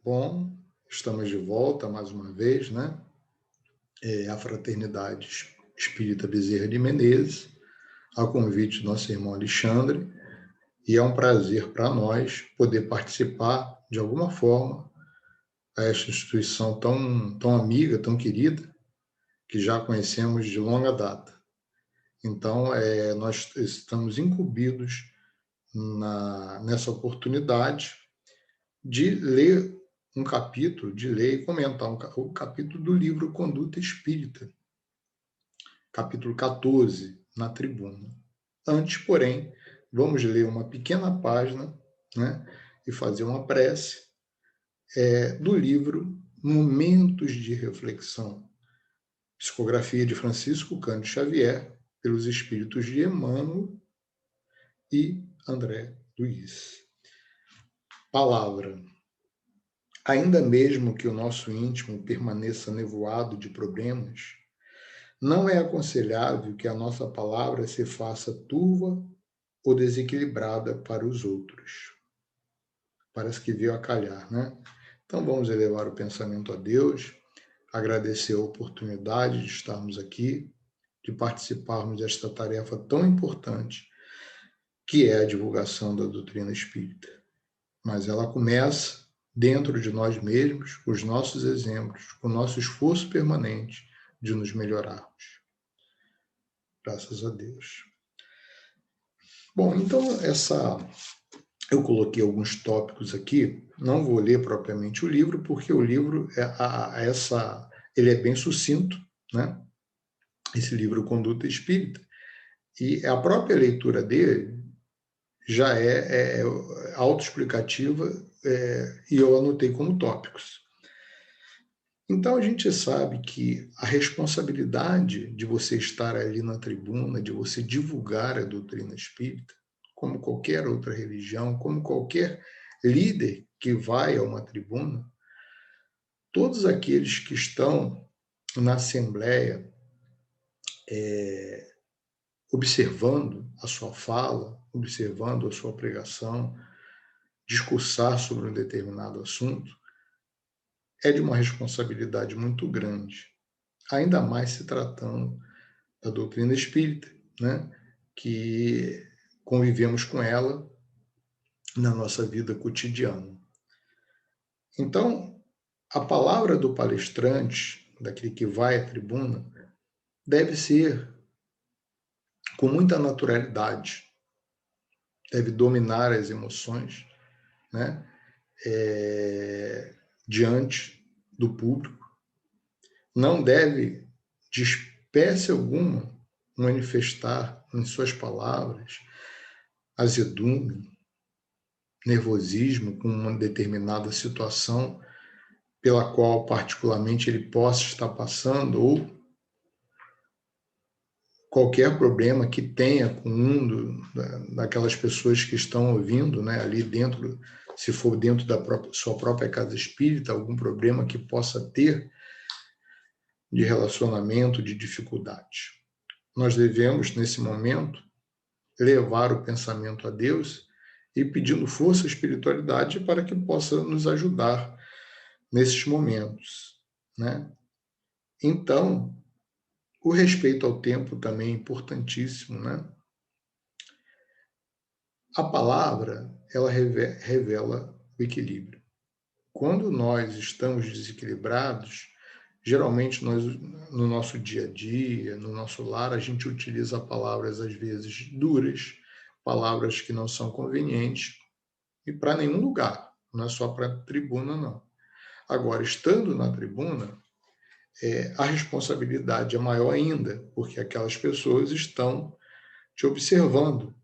Bom, estamos de volta mais uma vez, né? A Fraternidade Espírita Bezerra de Menezes, a convite do nosso irmão Alexandre, e é um prazer para nós poder participar de alguma forma a esta instituição tão amiga, tão querida, que já conhecemos de longa data. Então, nós estamos incumbidos nessa oportunidade de ler um capítulo, de ler e comentar o capítulo do livro Conduta Espírita, capítulo 14, na tribuna. Antes, porém, vamos ler uma pequena página, né, e fazer uma prece do livro Momentos de Reflexão, psicografia de Francisco Cândido Xavier, pelos espíritos de Emmanuel e André Luiz. Palavra. Ainda mesmo que o nosso íntimo permaneça nevoado de problemas, não é aconselhável que a nossa palavra se faça turva ou desequilibrada para os outros. Parece que veio a calhar, né? Então vamos elevar o pensamento a Deus, agradecer a oportunidade de estarmos aqui, de participarmos desta tarefa tão importante, que é a divulgação da doutrina espírita. Mas ela começa dentro de nós mesmos, com os nossos exemplos, com o nosso esforço permanente de nos melhorarmos. Graças a Deus. Bom, então eu coloquei alguns tópicos aqui, não vou ler propriamente o livro, porque o livro, ele é bem sucinto, né? Esse livro Conduta Espírita, e a própria leitura dele já é autoexplicativa, e eu anotei como tópicos. Então a gente sabe que a responsabilidade de você estar ali na tribuna, de você divulgar a doutrina espírita, como qualquer outra religião, como qualquer líder que vai a uma tribuna, todos aqueles que estão na Assembleia observando a sua fala, observando a sua pregação, discursar sobre um determinado assunto, é de uma responsabilidade muito grande, ainda mais se tratando da doutrina espírita, né? Que convivemos com ela na nossa vida cotidiana. Então, a palavra do palestrante, daquele que vai à tribuna, deve ser com muita naturalidade, deve dominar as emoções, né? Diante do público, não deve, de espécie alguma, manifestar em suas palavras azedume, nervosismo com uma determinada situação pela qual particularmente ele possa estar passando, ou qualquer problema que tenha com daquelas pessoas que estão ouvindo, né, ali dentro, se for dentro da sua própria casa espírita, algum problema que possa ter de relacionamento, de dificuldade. Nós devemos, nesse momento, levar o pensamento a Deus e pedindo força à espiritualidade para que possa nos ajudar nesses momentos, né? Então, o respeito ao tempo também é importantíssimo, né? A palavra, ela revela o equilíbrio. Quando nós estamos desequilibrados, geralmente nós, no nosso dia a dia, no nosso lar, a gente utiliza palavras às vezes duras, palavras que não são convenientes, e para nenhum lugar, não é só para a tribuna, não. Agora, estando na tribuna, a responsabilidade é maior ainda, porque aquelas pessoas estão te observando.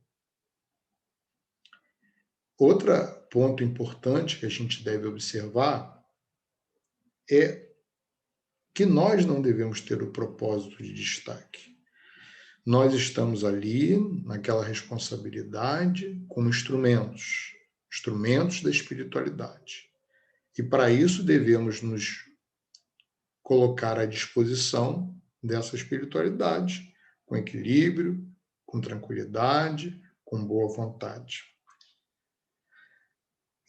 Outro ponto importante que a gente deve observar é que nós não devemos ter o propósito de destaque. Nós estamos ali, naquela responsabilidade, como instrumentos da espiritualidade. E para isso devemos nos colocar à disposição dessa espiritualidade, com equilíbrio, com tranquilidade, com boa vontade.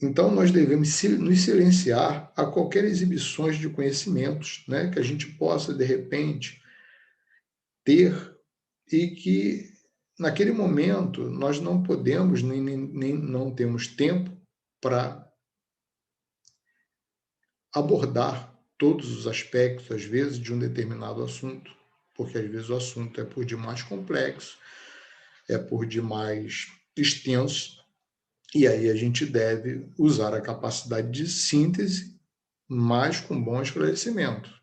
Então, nós devemos nos silenciar a qualquer exibições de conhecimentos, né, que a gente possa, de repente, ter e que, naquele momento, nós não podemos, nem não temos tempo para abordar todos os aspectos, às vezes, de um determinado assunto, porque, às vezes, o assunto é por demais complexo, é por demais extenso, e aí a gente deve usar a capacidade de síntese, mas com bom esclarecimento.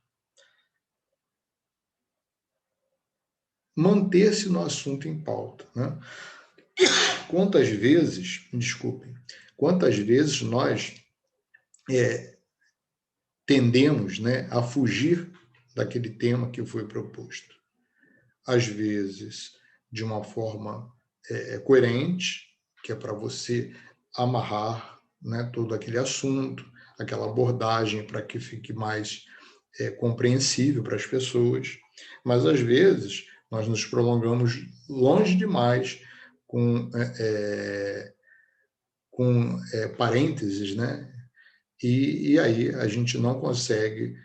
Manter-se no assunto em pauta, né? Quantas vezes nós tendemos, né, a fugir daquele tema que foi proposto? Às vezes, de uma forma coerente, que é para você amarrar, né, todo aquele assunto, aquela abordagem para que fique mais compreensível para as pessoas, mas às vezes nós nos prolongamos longe demais com parênteses, né? E aí a gente não consegue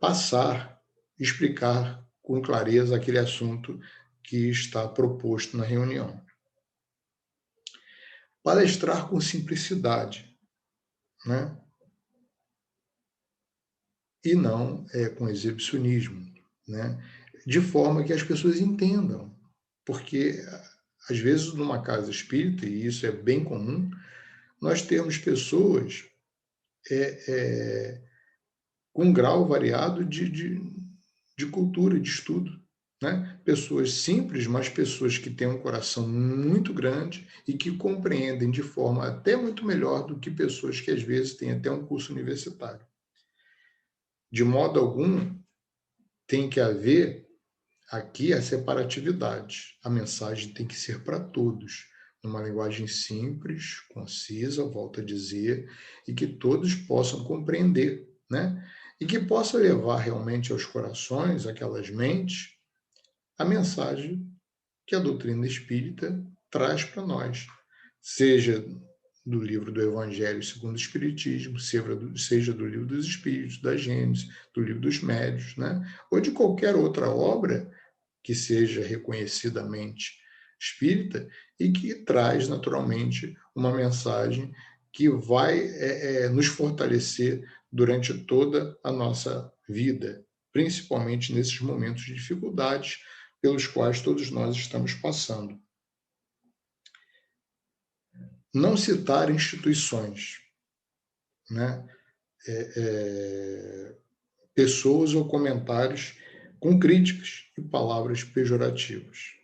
passar, explicar com clareza aquele assunto que está proposto na reunião. Palestrar com simplicidade, né? E não com exibicionismo, né? De forma que as pessoas entendam, porque às vezes numa casa espírita, e isso é bem comum, nós temos pessoas com um grau variado de cultura, de estudo, né? Pessoas simples, mas pessoas que têm um coração muito grande e que compreendem de forma até muito melhor do que pessoas que às vezes têm até um curso universitário. De modo algum, tem que haver aqui a separatividade. A mensagem tem que ser para todos, numa linguagem simples, concisa, volto a dizer, e que todos possam compreender, né? E que possa levar realmente aos corações, aquelas mentes, a mensagem que a doutrina espírita traz para nós, seja do livro do Evangelho segundo o Espiritismo, seja do livro dos Espíritos, da Gênesis, do livro dos Médiuns, né? Ou de qualquer outra obra que seja reconhecidamente espírita e que traz naturalmente uma mensagem que vai nos fortalecer durante toda a nossa vida, principalmente nesses momentos de dificuldades pelos quais todos nós estamos passando. Não citar instituições, né? Pessoas ou comentários com críticas e palavras pejorativas.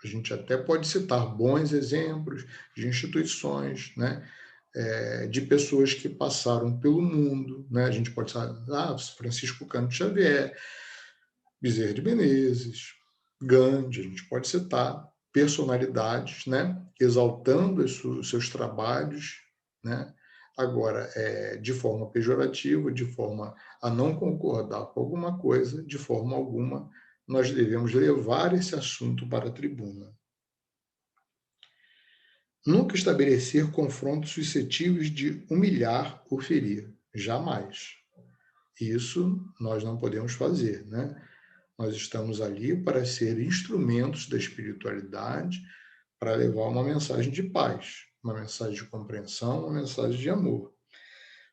A gente até pode citar bons exemplos de instituições, né? De pessoas que passaram pelo mundo, né? A gente pode citar Francisco Cândido Xavier, Bezerra de Menezes, Gandhi, a gente pode citar personalidades, né? Exaltando os seus trabalhos, né? Agora, de forma pejorativa, de forma a não concordar com alguma coisa, de forma alguma, nós devemos levar esse assunto para a tribuna. Nunca estabelecer confrontos suscetíveis de humilhar ou ferir. Jamais. Isso nós não podemos fazer, né? Nós estamos ali para ser instrumentos da espiritualidade, para levar uma mensagem de paz, uma mensagem de compreensão, uma mensagem de amor.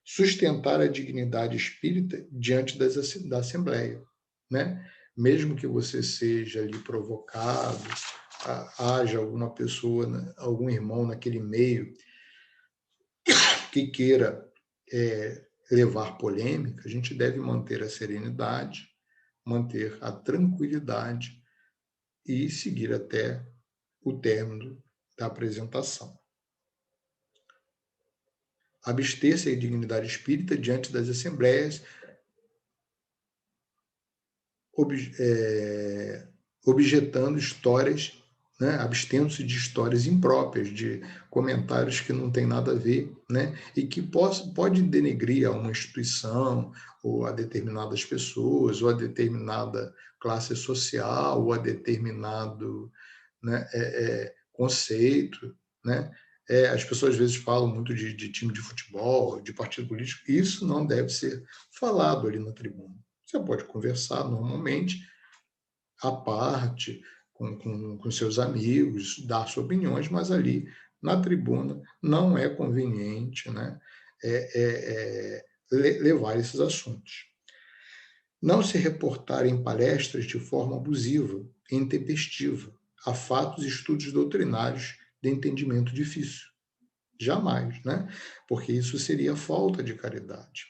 Sustentar a dignidade espírita diante da Assembleia, né? Mesmo que você seja ali provocado, haja alguma pessoa, algum irmão naquele meio que queira levar polêmica, a gente deve manter a serenidade, manter a tranquilidade e seguir até o término da apresentação. Abster-se da dignidade espírita diante das assembleias, objetando histórias, né, abstendo-se de histórias impróprias, de comentários que não têm nada a ver, né, e que pode denegrir a uma instituição, ou a determinadas pessoas, ou a determinada classe social, ou a determinado, né, conceito, né, As pessoas às vezes falam muito de time de futebol, de partido político. Isso não deve ser falado ali na tribuna. Você pode conversar normalmente, à parte, com seus amigos, dar suas opiniões, mas ali na tribuna não é conveniente, né, levar esses assuntos. Não se reportar em palestras de forma abusiva e intempestiva a fatos e estudos doutrinários de entendimento difícil. Jamais, né? Porque isso seria falta de caridade.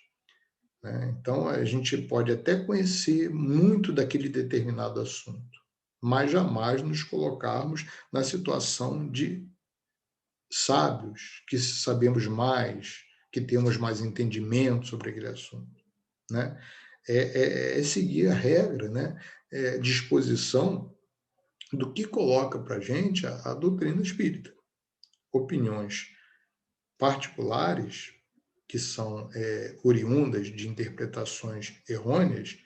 Né? Então, a gente pode até conhecer muito daquele determinado assunto, mas jamais nos colocarmos na situação de sábios, que sabemos mais, que temos mais entendimento sobre aquele assunto. Né? É seguir a regra, né? Disposição do que coloca para a gente a doutrina espírita. Opiniões particulares, que são oriundas de interpretações errôneas,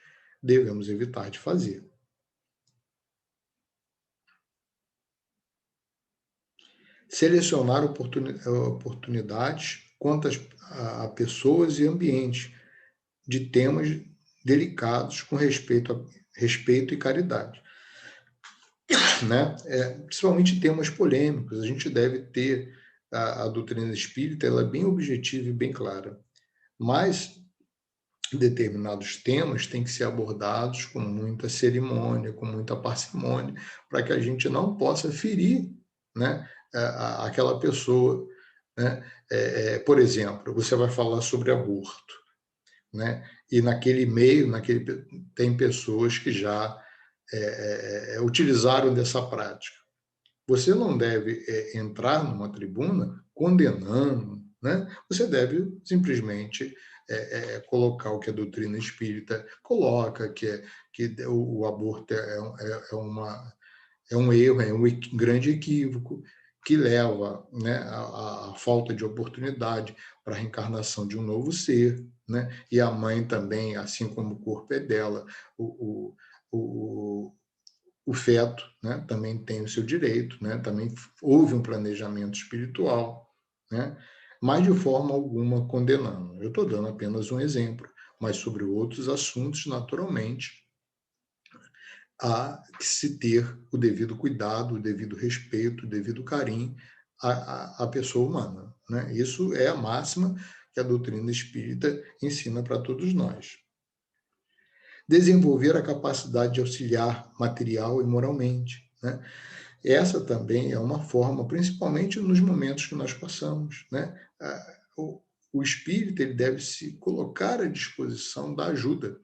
devemos evitar de fazer. Selecionar oportunidades quanto a pessoas e ambientes de temas delicados com respeito e caridade. Né? Principalmente temas polêmicos, a gente deve ter a doutrina espírita, ela é bem objetiva e bem clara, mas determinados temas têm que ser abordados com muita cerimônia, com muita parcimônia, para que a gente não possa ferir, né, aquela pessoa. Né? Por exemplo, você vai falar sobre aborto, né? E naquele meio, tem pessoas que já utilizaram dessa prática. Você não deve entrar numa tribuna condenando, né? Você deve simplesmente colocar o que a doutrina espírita coloca, que o aborto é um erro, é um grande equívoco, que leva, né, à falta de oportunidade para a reencarnação de um novo ser. Né? E a mãe também, assim como o corpo é dela, o feto, né, também tem o seu direito, né, também houve um planejamento espiritual, né, mas de forma alguma condenando. Eu estou dando apenas um exemplo, mas sobre outros assuntos, naturalmente, há que se ter o devido cuidado, o devido respeito, o devido carinho à pessoa humana. Né? Isso é a máxima que a doutrina espírita ensina para todos nós. Desenvolver a capacidade de auxiliar material e moralmente. Né? Essa também é uma forma, principalmente nos momentos que nós passamos. Né? O espírito ele deve se colocar à disposição da ajuda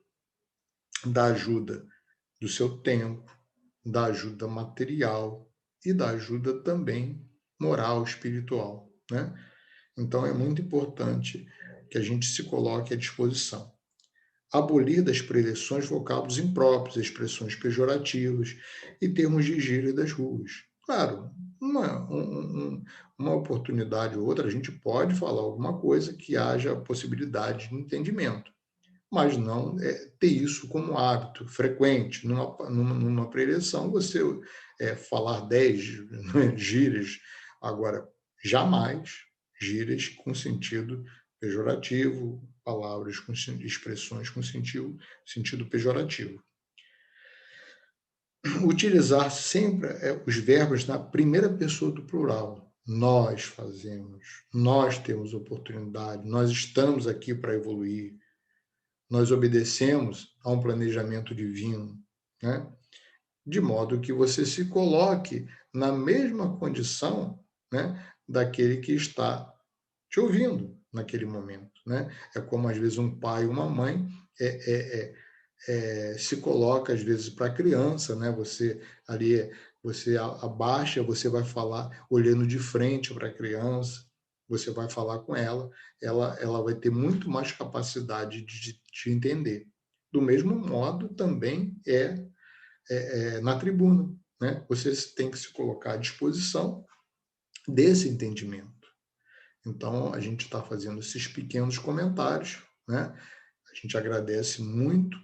do seu tempo, da ajuda material e da ajuda também moral, espiritual. Né? Então, é muito importante que a gente se coloque à disposição. Abolir das preleções vocábulos impróprios, expressões pejorativas e termos de gíria das ruas. Claro, uma oportunidade ou outra, a gente pode falar alguma coisa que haja possibilidade de entendimento, mas não ter isso como hábito frequente. Numa preleção, você falar 10 gírias, agora, jamais gírias com sentido pejorativo, palavras com expressões com sentido pejorativo. Utilizar sempre os verbos na primeira pessoa do plural. Nós fazemos, nós temos oportunidade, nós estamos aqui para evoluir, nós obedecemos a um planejamento divino, né? De modo que você se coloque na mesma condição, né, daquele que está te ouvindo naquele momento. Né? É como, às vezes, um pai e uma mãe se coloca, às vezes, para a criança. Né? Você abaixa, você vai falar olhando de frente para a criança, você vai falar com ela vai ter muito mais capacidade de te entender. Do mesmo modo, também na tribuna. Né? Você tem que se colocar à disposição desse entendimento. Então, a gente está fazendo esses pequenos comentários, né? A gente agradece muito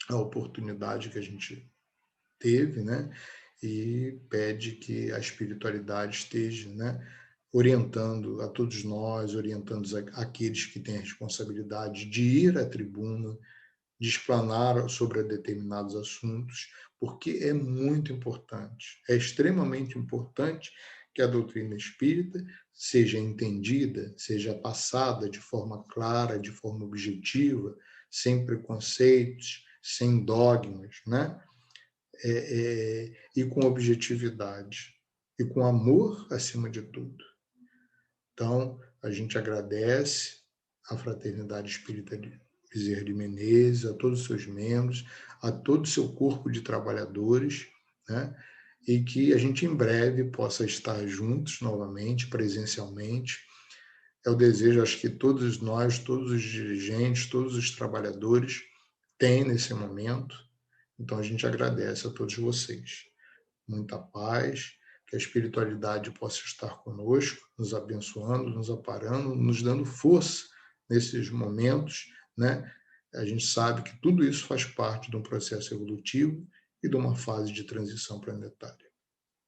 a oportunidade que a gente teve, né? E pede que a espiritualidade esteja, né, orientando a todos nós, orientando aqueles que têm a responsabilidade de ir à tribuna, de explanar sobre determinados assuntos, porque é muito importante, é extremamente importante que a doutrina espírita seja entendida, seja passada de forma clara, de forma objetiva, sem preconceitos, sem dogmas, né? E com objetividade, e com amor acima de tudo. Então, a gente agradece à Fraternidade Espírita de Bezerra de Menezes, a todos os seus membros, a todo o seu corpo de trabalhadores, né? E que a gente em breve possa estar juntos novamente, presencialmente. É o desejo, acho que todos nós, todos os dirigentes, todos os trabalhadores têm nesse momento. Então, a gente agradece a todos vocês. Muita paz, que a espiritualidade possa estar conosco, nos abençoando, nos amparando, nos dando força nesses momentos, né? A gente sabe que tudo isso faz parte de um processo evolutivo e de uma fase de transição planetária.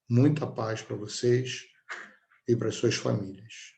Muita paz para vocês e para suas famílias.